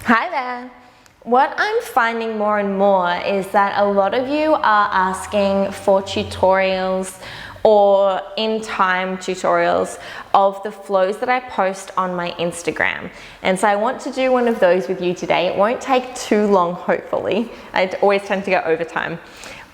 Hi there. What I'm finding more and more is that a lot of you are asking for tutorials or in time tutorials of the flows that I post on my Instagram. And so I want to do one of those with you today. It won't take too long, hopefully. I always tend to go over time.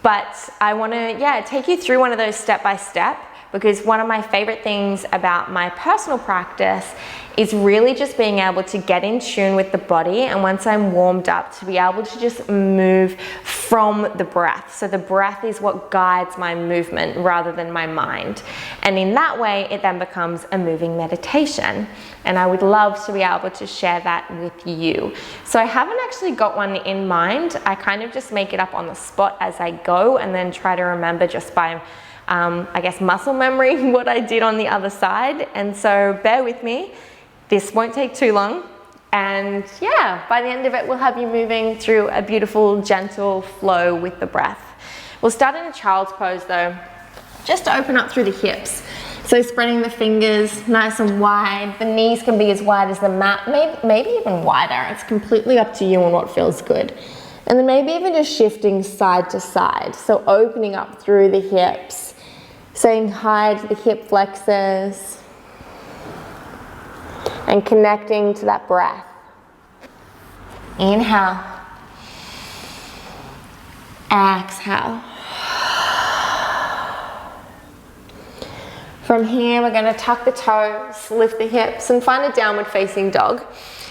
But I want to, take you through one of those step by step, because one of my favorite things about my personal practice is really just being able to get in tune with the body, and once I'm warmed up, to be able to just move from the breath. So the breath is what guides my movement rather than my mind. And in that way, it then becomes a moving meditation. And I would love to be able to share that with you. So I haven't actually got one in mind. I kind of just make it up on the spot as I go and then try to remember just by I guess muscle memory what I did on the other side. And so bear with me. This won't take too long. And yeah, by the end of it, we'll have you moving through a beautiful, gentle flow with the breath. We'll start in a child's pose though, just to open up through the hips. So spreading the fingers nice and wide. The knees can be as wide as the mat, maybe even wider. It's completely up to you on what feels good. And then maybe even just shifting side to side. So opening up through the hips, saying hi to the hip flexors, and connecting to that breath. Inhale. Exhale. From here, we're going to tuck the toes, lift the hips, and find a downward facing dog.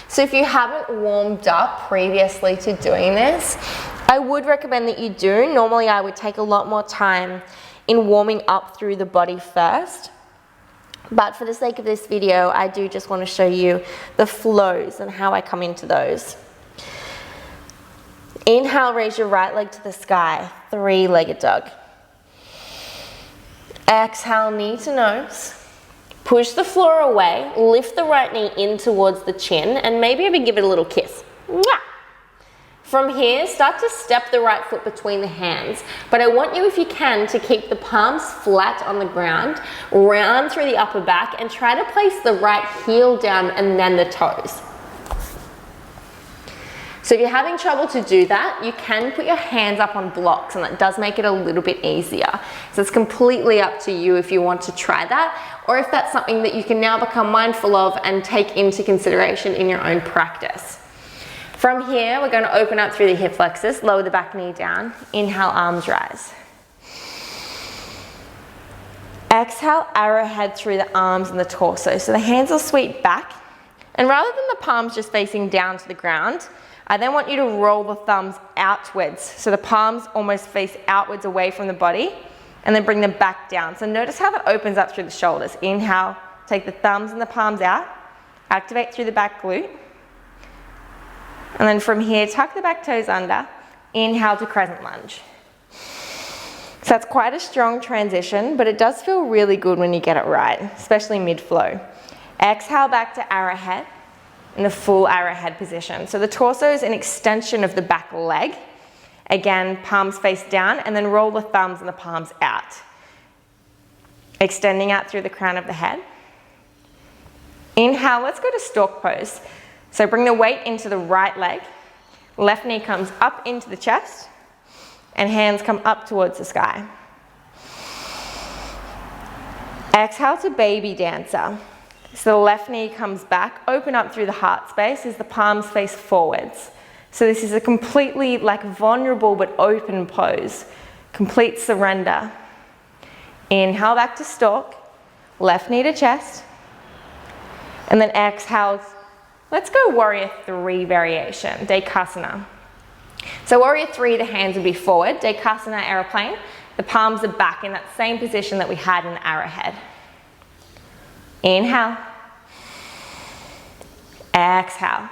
So if you haven't warmed up previously to doing this, I would recommend that you do. Normally, I would take a lot more time in warming up through the body first. But for the sake of this video, I do just want to show you the flows and how I come into those. Inhale, raise your right leg to the sky, three-legged dog. Exhale, knee to nose. Push the floor away, lift the right knee in towards the chin, and maybe even give it a little kiss. Mwah! From here, start to step the right foot between the hands, but I want you, if you can, to keep the palms flat on the ground, round through the upper back, and try to place the right heel down and then the toes. So if you're having trouble to do that, you can put your hands up on blocks, and that does make it a little bit easier. So it's completely up to you if you want to try that, or if that's something that you can now become mindful of and take into consideration in your own practice. From here, we're going to open up through the hip flexors, lower the back knee down. Inhale, arms rise. Exhale, arrowhead through the arms and the torso. So the hands will sweep back. And rather than the palms just facing down to the ground, I then want you to roll the thumbs outwards. So the palms almost face outwards away from the body, and then bring them back down. So notice how that opens up through the shoulders. Inhale, take the thumbs and the palms out, activate through the back glute. And then from here, tuck the back toes under, inhale to Crescent Lunge. So that's quite a strong transition, but it does feel really good when you get it right, especially mid-flow. Exhale back to arrowhead in the full arrowhead position. So the torso is an extension of the back leg. Again, palms face down, and then roll the thumbs and the palms out. Extending out through the crown of the head. Inhale, let's go to stork pose. So bring the weight into the right leg, left knee comes up into the chest, and hands come up towards the sky. Exhale to baby dancer. So the left knee comes back, open up through the heart space as the palms face forwards. So this is a completely vulnerable but open pose, complete surrender. Inhale back to stork, left knee to chest, and then exhale. Let's go warrior three variation, Dekasana. So warrior three, the hands would be forward. Dekasana, aeroplane. The palms are back in that same position that we had in the arrowhead. Inhale. Exhale.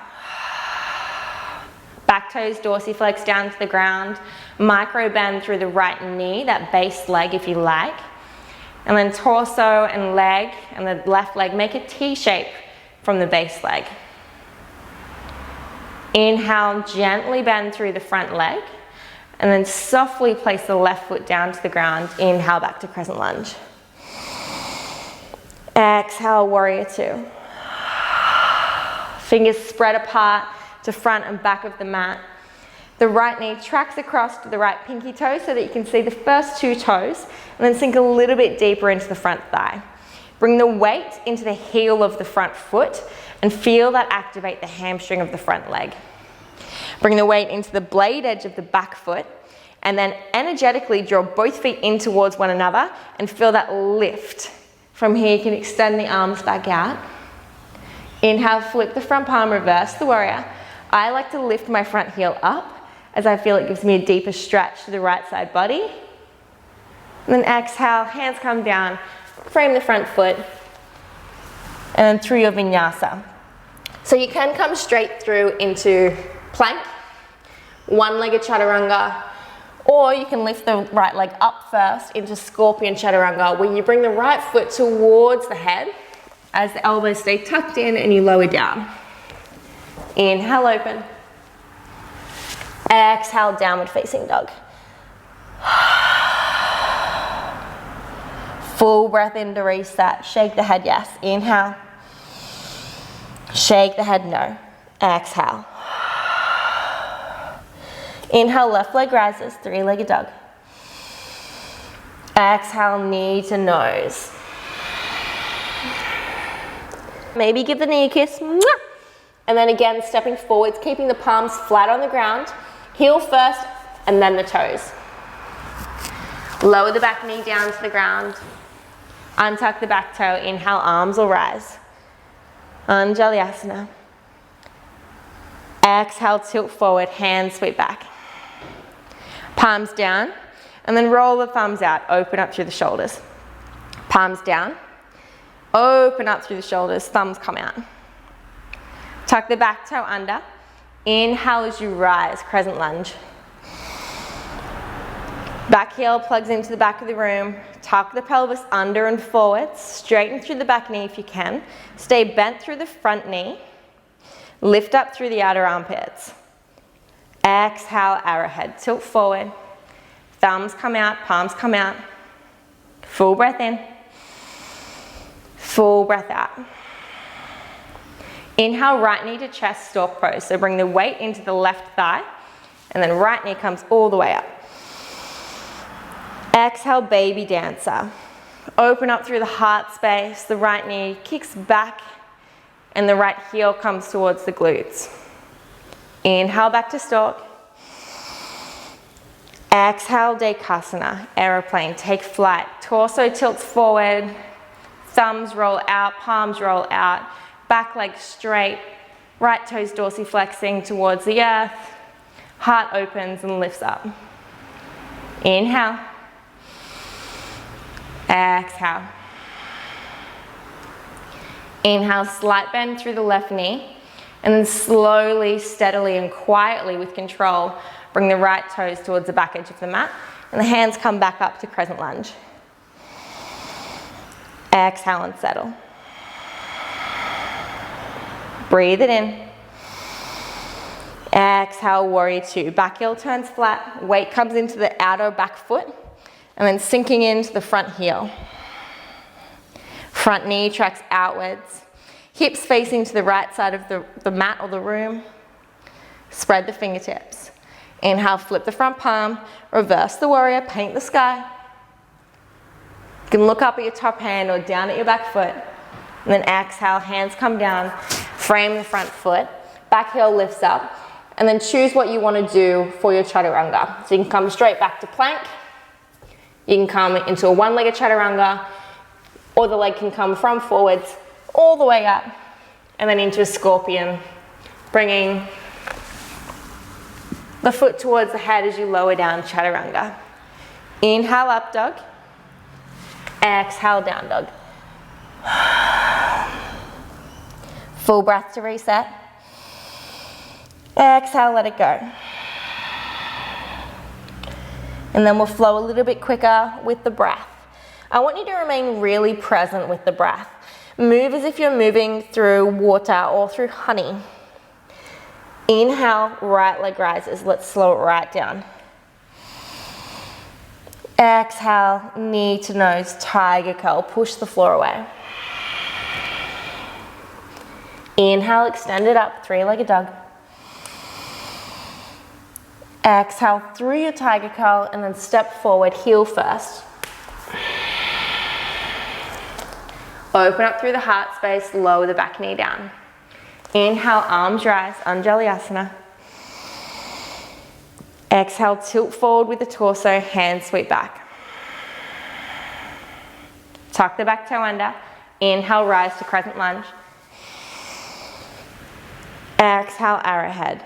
Back toes dorsiflex down to the ground. Micro bend through the right knee, that base leg if you like. And then torso and leg and the left leg make a T shape from the base leg. Inhale, gently bend through the front leg, and then softly place the left foot down to the ground. Inhale back to Crescent Lunge. Exhale, warrior two. Fingers spread apart, to front and back of the mat. The right knee tracks across to the right pinky toe so that you can see the first 2 toes, and then sink a little bit deeper into the front thigh. Bring the weight into the heel of the front foot and feel that activate the hamstring of the front leg. Bring the weight into the blade edge of the back foot, and then energetically draw both feet in towards one another and feel that lift. From here you can extend the arms back out. Inhale, flip the front palm, reverse the warrior. I like to lift my front heel up as I feel it gives me a deeper stretch to the right side body. And then exhale, hands come down, frame the front foot, and then through your vinyasa. So you can come straight through into plank, one-legged chaturanga, or you can lift the right leg up first into scorpion chaturanga, where you bring the right foot towards the head as the elbows stay tucked in and you lower down. Inhale, open. Exhale, downward facing dog. Full breath in to reset. Shake the head, yes. Inhale. Shake the head, no. Exhale. Inhale, left leg rises, 3-legged dog. Exhale, knee to nose. Maybe give the knee a kiss. And then again, stepping forwards, keeping the palms flat on the ground. Heel first, and then the toes. Lower the back knee down to the ground. Untuck the back toe. Inhale, arms will rise. Anjalyasana. Exhale, tilt forward, hands sweep back. Palms down, and then roll the thumbs out. Open up through the shoulders. Palms down. Open up through the shoulders, thumbs come out. Tuck the back toe under. Inhale as you rise, crescent lunge. Back heel plugs into the back of the room. Tuck the pelvis under and forward. Straighten through the back knee if you can. Stay bent through the front knee. Lift up through the outer armpits. Exhale, arrowhead, tilt forward. Thumbs come out, palms come out. Full breath in. Full breath out. Inhale, right knee to chest, stork pose. So bring the weight into the left thigh, and then right knee comes all the way up. Exhale, baby dancer. Open up through the heart space. The right knee kicks back, and the right heel comes towards the glutes. Inhale, back to stork. Exhale, Dekasana, aeroplane, take flight. Torso tilts forward, thumbs roll out, palms roll out, back leg straight, right toes dorsiflexing towards the earth, heart opens and lifts up. Inhale. Exhale. Inhale, slight bend through the left knee, and then slowly, steadily, and quietly with control, bring the right toes towards the back edge of the mat, and the hands come back up to crescent lunge. Exhale and settle. Breathe it in. Exhale, warrior two. Back heel turns flat, weight comes into the outer back foot, and then sinking into the front heel. Front knee tracks outwards. Hips facing to the right side of the mat or the room. Spread the fingertips. Inhale, flip the front palm, reverse the warrior, paint the sky. You can look up at your top hand or down at your back foot. And then exhale, hands come down, frame the front foot, back heel lifts up, and then choose what you want to do for your chaturanga. So you can come straight back to plank, you can come into a one-legged chaturanga, or the leg can come from forwards all the way up, and then into a scorpion, bringing the foot towards the head as you lower down chaturanga. Inhale, up dog. Exhale, down dog. Full breath to reset. Exhale, let it go. And then we'll flow a little bit quicker with the breath. I want you to remain really present with the breath. Move as if you're moving through water or through honey. Inhale, right leg rises. Let's slow it right down. Exhale, knee to nose, tiger curl. Push the floor away. Inhale, extend it up, three-legged dog. Exhale through your tiger curl and then step forward, heel first. Open up through the heart space, lower the back knee down. Inhale, arms rise, Anjalayasana. Exhale, tilt forward with the torso, hands sweep back. Tuck the back toe under. Inhale, rise to Crescent Lunge. Exhale, arrowhead.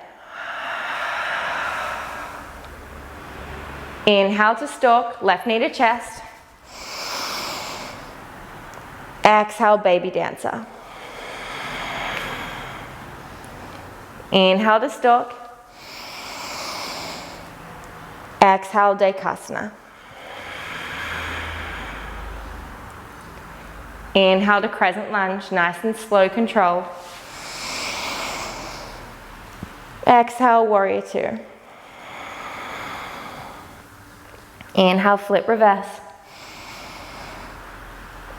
Inhale to stalk, left knee to chest. Exhale, baby dancer. Inhale to stalk. Exhale, Dekasana. Inhale to Crescent Lunge, nice and slow, controlled. Exhale, Warrior Two. Inhale, flip reverse.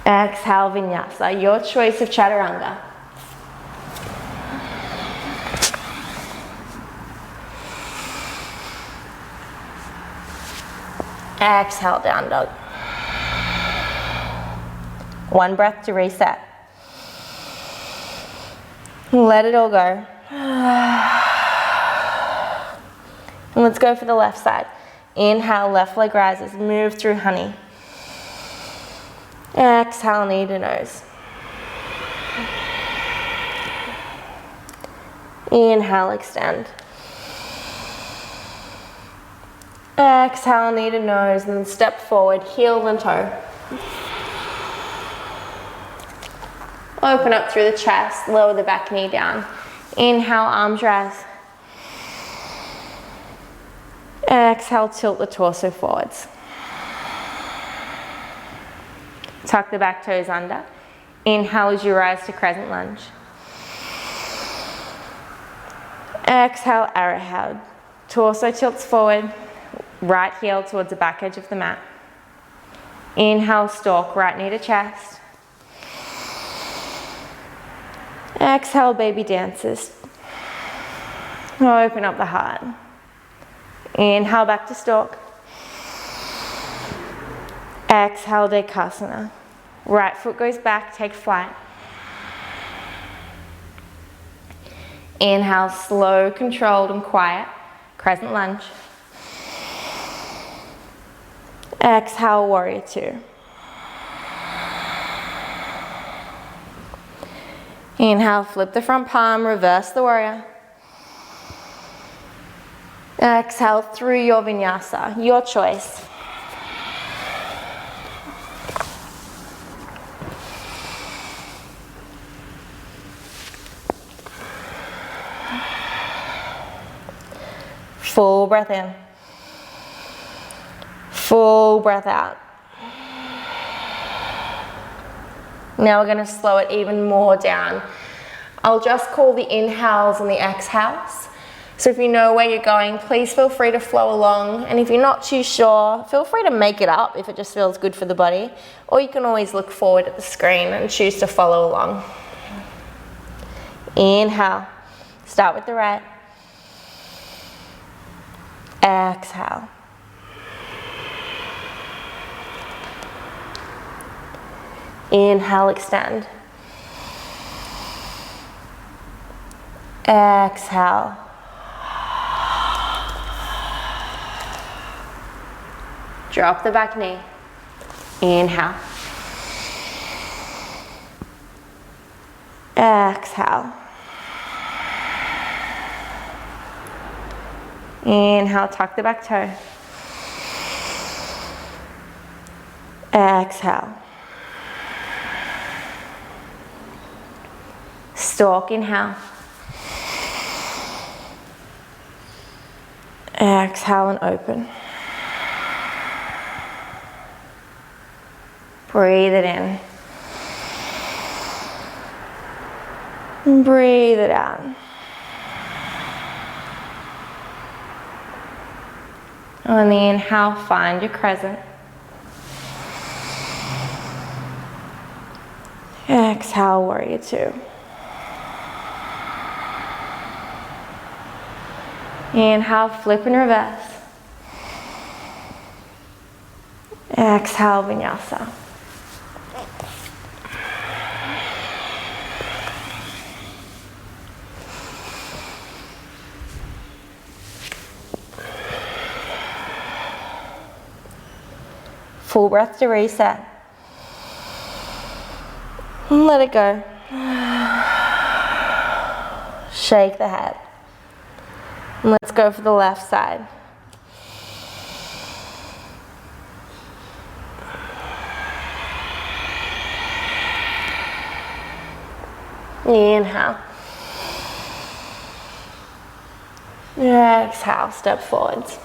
Exhale, Vinyasa, your choice of Chaturanga. Exhale, down dog. One breath to reset. Let it all go. And let's go for the left side. Inhale, left leg rises, move through honey. Exhale, knee to nose. Inhale, extend. Exhale, knee to nose, and then step forward, heel and toe. Open up through the chest, lower the back knee down. Inhale, arms rise. Exhale, tilt the torso forwards. Tuck the back toes under. Inhale as you rise to Crescent Lunge. Exhale, arrowhead. Torso tilts forward, right heel towards the back edge of the mat. Inhale, stalk, right knee to chest. Exhale, baby dances. Open up the heart. Inhale, back to stalk. Exhale, Dekasana. Right foot goes back, take flight. Inhale, slow, controlled and quiet. Crescent Lunge. Exhale, Warrior Two. Inhale, flip the front palm, reverse the warrior. Exhale through your vinyasa, your choice. Full breath in. Full breath out. Now we're going to slow it even more down. I'll just call the inhales and the exhales. So if you know where you're going, please feel free to flow along. And if you're not too sure, feel free to make it up if it just feels good for the body. Or you can always look forward at the screen and choose to follow along. Inhale. Start with the right. Exhale. Inhale, extend. Exhale. Drop the back knee. Inhale. Exhale. Inhale, tuck the back toe. Exhale. Stalk, inhale. Exhale and open. Breathe it in. And breathe it out. On the inhale, find your crescent. Exhale, warrior two. Inhale, flip and reverse. Exhale, vinyasa. Full breath to reset. And let it go. Shake the head. And let's go for the left side. Inhale. Exhale, step forwards.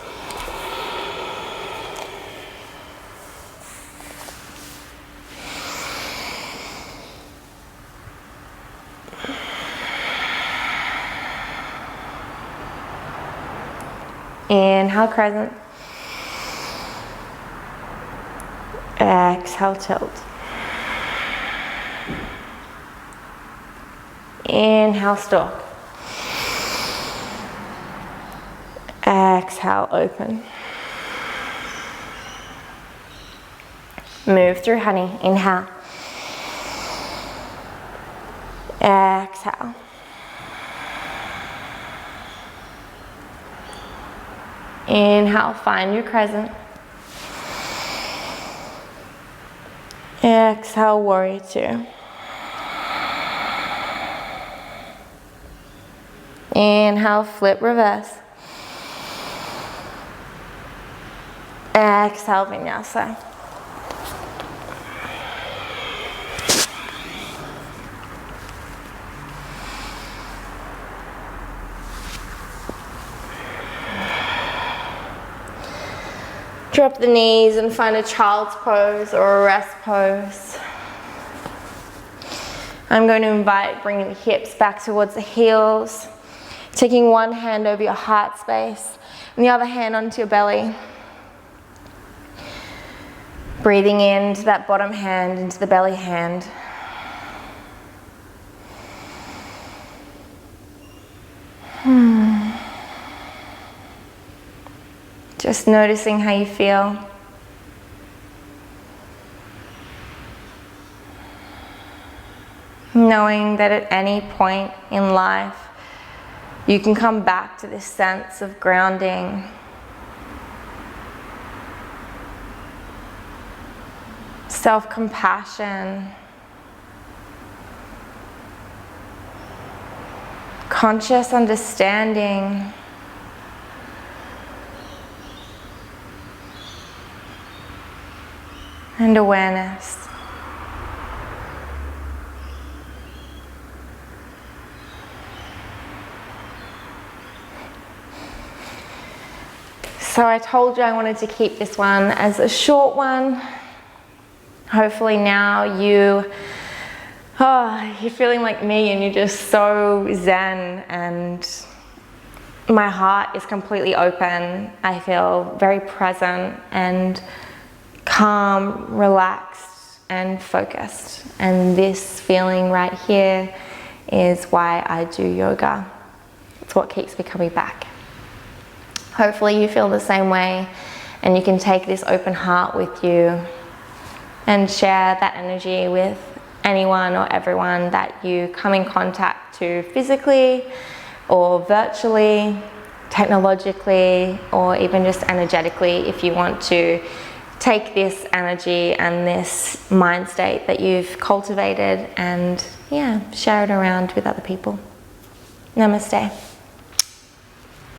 Inhale, crescent. Exhale, tilt. Inhale, stalk. Exhale, open. Move through honey. Inhale. Exhale. Inhale, find your crescent. Exhale, warrior two. Inhale, flip, reverse. Exhale, vinyasa. Drop the knees and find a child's pose or a rest pose. I'm going to invite bringing the hips back towards the heels, taking one hand over your heart space and the other hand onto your belly. Breathing into that bottom hand, into the belly hand. Just noticing how you feel. Knowing that at any point in life, you can come back to this sense of grounding. Self-compassion. Conscious understanding. And awareness. So I told you I wanted to keep this one as a short one. Hopefully now you're feeling like me and you're just so zen, and my heart is completely open. I feel very present and calm, relaxed, and focused. And this feeling right here is why I do yoga. It's what keeps me coming back. Hopefully you feel the same way, and you can take this open heart with you and share that energy with anyone or everyone that you come in contact to physically or virtually, technologically, or even just energetically, if you want to take this energy and this mind state that you've cultivated and share it around with other people. Namaste.